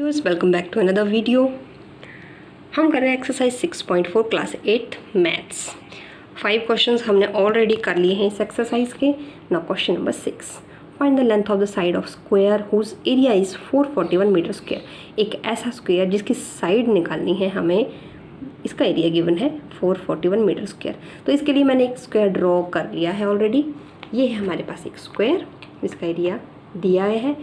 Viewers, welcome back to another video. हम कर रहे हैं एक्सरसाइज 6.4 क्लास 8 मैथ्स। 5 क्वेश्चंस हमने ऑलरेडी कर लिए हैं इस एक्सरसाइज के। Now question number 6, find the length of the side of square whose area is 441 metre square. एक ऐसा स्क्वायर जिसकी साइड निकालनी है हमें, इसका एरिया गिवन है 441 मीटर स्क्वायर। तो इसके लिए मैंने एक स्क्वायर ड्रॉ कर लिया है ऑलरेडी। ये है हमारे पास एक स्क्वायर, इसका एरिया दिया है।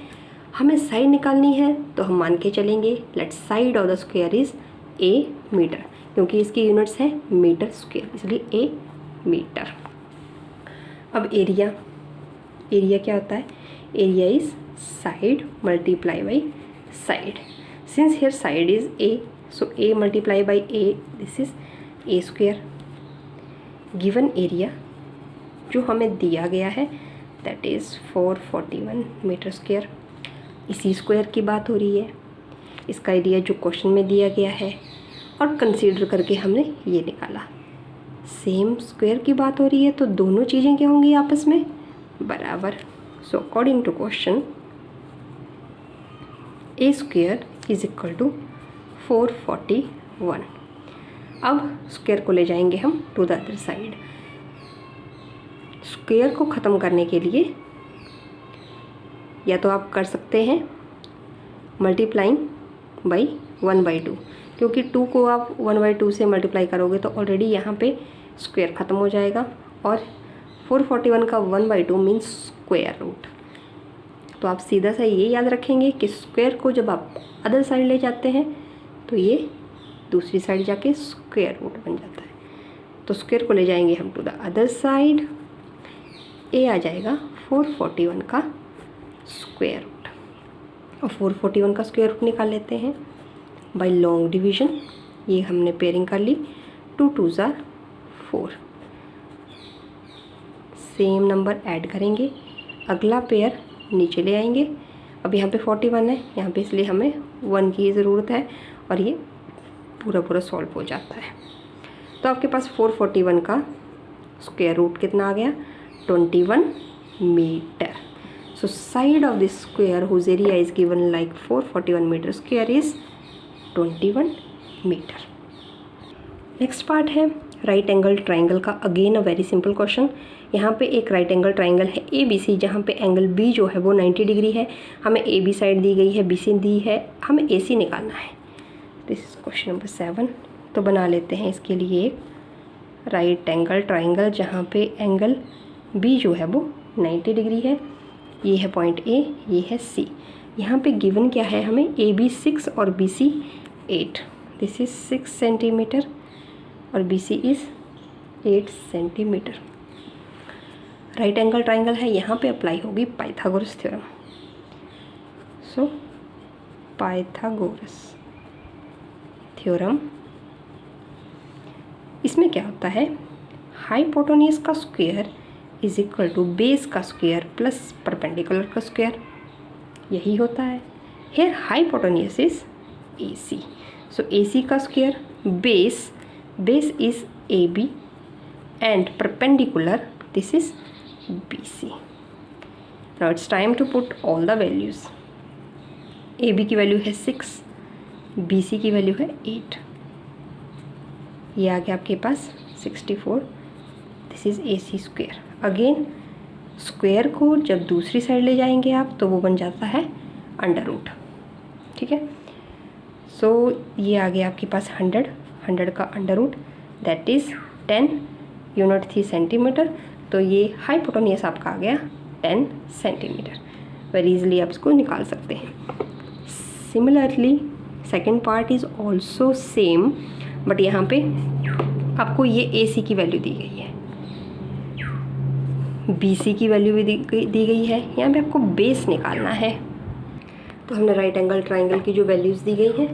हमें साइड निकालनी है तो हम मान के चलेंगे let side of the square is a metre, क्योंकि इसकी यूनिट्स है मीटर स्क्वायर, इसलिए ए मीटर। अब एरिया क्या होता है? Area is side multiply by side. Since here side is a, so A multiply by A, this is a square. Given area जो हमें दिया गया है दैट इज़ 441 मीटर स्क्वायर। इसी स्क्वायर की बात हो रही है, इसका एरिया जो क्वेश्चन में दिया गया है और कंसीडर करके हमने ये निकाला। सेम स्क्वायर की बात हो रही है तो दोनों चीज़ें क्या होंगी आपस में? बराबर। So according to question a square is equal to 441। अब स्क्वायर को ले जाएंगे हम to the other side. Square को ख़त्म करने के लिए या तो आप कर सकते हैं मल्टीप्लाइंग बाई 1/2, क्योंकि 2 को आप 1/2 से मल्टीप्लाई करोगे तो ऑलरेडी यहाँ पे स्क्वायर ख़त्म हो जाएगा और 441 का 1/2 मीन्स स्क्वायर रूट। तो आप सीधा सा ये याद रखेंगे कि स्क्वायर को जब आप अदर साइड ले जाते हैं तो ये दूसरी साइड जाके स्क्वायर रूट बन जाता है। तो स्क्वायर को ले जाएंगे हम टू द अदर साइड, ए आ जाएगा 441 का स्क्वायर रूट। और 441 का स्क्वायर रूट निकाल लेते हैं बाय लॉन्ग डिवीजन। ये हमने पेयरिंग कर ली, 2 2s are 4। Same number add करेंगे, अगला पेयर नीचे ले आएंगे। अब यहाँ पे 41 है यहाँ पे, इसलिए हमें 1 की ज़रूरत है और ये पूरा सॉल्व हो जाता है। तो आपके पास 441 का स्क्वायर रूट कितना आ गया? 21 metre. So side of this square whose area is given like 441 meter square is 21 meter. Next part है राइट एंगल ट्राइंगल का। Again a very simple question. यहाँ पे एक राइट एंगल ट्राइंगल है ABC, जहाँ पे एंगल B जो है वो 90 डिग्री है। हमें AB साइड दी गई है, BC दी है, हमें AC निकालना है। This is question number 7। तो बना लेते हैं इसके लिए एक राइट एंगल ट्राइंगल जहाँ पे एंगल B जो है वो 90 डिग्री है। ये है पॉइंट A, ये है C। यहाँ पे गिवन क्या है हमें? AB 6 और BC 8। दिस इज़ 6 सेंटीमीटर और BC is 8 centimetre. Right angle triangle है, यहाँ पे अप्लाई होगी Pythagoras theorem. So Pythagoras theorem, इसमें क्या होता है? हाइपोटेन्यूज का square is equal to base का स्क्वायर प्लस परपेंडिकुलर का स्क्वायर, यही होता है। Here hypotenuse is AC, so AC का square base is AB and perpendicular this is BC। Now it's time to put all the values. AB की value है 6, BC की value है 8। ये आ गया आपके पास 64। This is AC square. Again square को जब दूसरी साइड ले जाएंगे आप तो वो बन जाता है अंडर रूट, ठीक है। सो ये आ गया आपके पास 100 का under root that is 10, unit थी सेंटीमीटर, तो ये हाइपोटेन्यूज आपका आ गया 10 सेंटीमीटर। वेरी इजीली आप इसको निकाल सकते हैं। Similarly second part is also same, but यहाँ पे आपको ये AC की वैल्यू दी गई है, BC की वैल्यू भी दी गई है। यहाँ पे आपको बेस निकालना है। तो हमने राइट एंगल ट्राइंगल की जो वैल्यूज़ दी गई हैं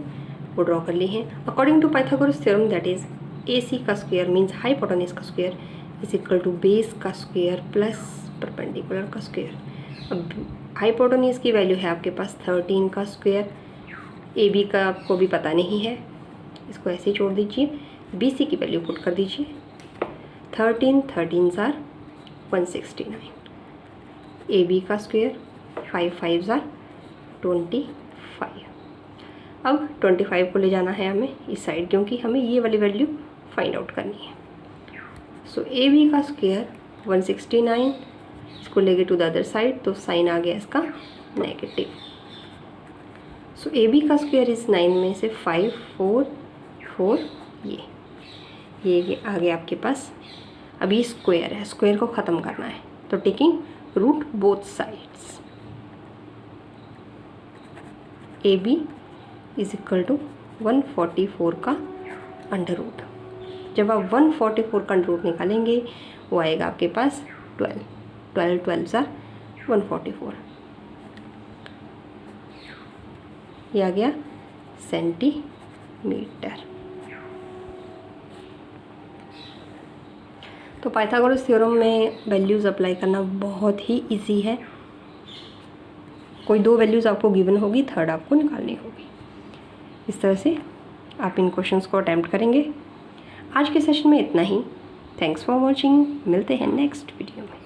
वो ड्रॉ कर ली हैं। According to Pythagoras theorem that is AC का स्क्वायर मीन्स हाइपोटेन्यूज का square is equal to base का स्क्वायर प्लस परपेंडिकुलर का स्क्वायर। अब हाइपोटेन्यूज की वैल्यू है आपके पास 13 का स्क्वायर, AB का आपको भी पता नहीं है, इसको ऐसे ही छोड़ दीजिए। BC की वैल्यू पुट कर दीजिए, 13s are 169। AB का स्क्वायर 5 5s are 25। अब 25 को ले जाना है हमें इस साइड, क्योंकि हमें ये वाली वैल्यू फाइंड आउट करनी है। सो ए बी का स्क्वायर 169, इसको लेके टू द अदर साइड, तो साइन आ गया इसका नेगेटिव। सो ए बी का स्क्वायर इस 9 में से 5 4 4 ये आ गया आपके पास। अभी स्क्वायर है, स्क्वायर को ख़त्म करना है, तो taking root both sides, A B is equal to 144 का अंडर रूट। जब आप 144 का अंडर रूट निकालेंगे वो आएगा आपके पास 12 12 144, ये आ गया सेंटीमीटर। तो पाइथागोरस थ्योरम में वैल्यूज़ अप्लाई करना बहुत ही इजी है। कोई 2 वैल्यूज़ आपको गिवन होगी, थर्ड आपको निकालनी होगी। इस तरह से आप इन क्वेश्चंस को अटैम्प्ट करेंगे। आज के सेशन में इतना ही। Thanks for watching. मिलते हैं नेक्स्ट वीडियो में।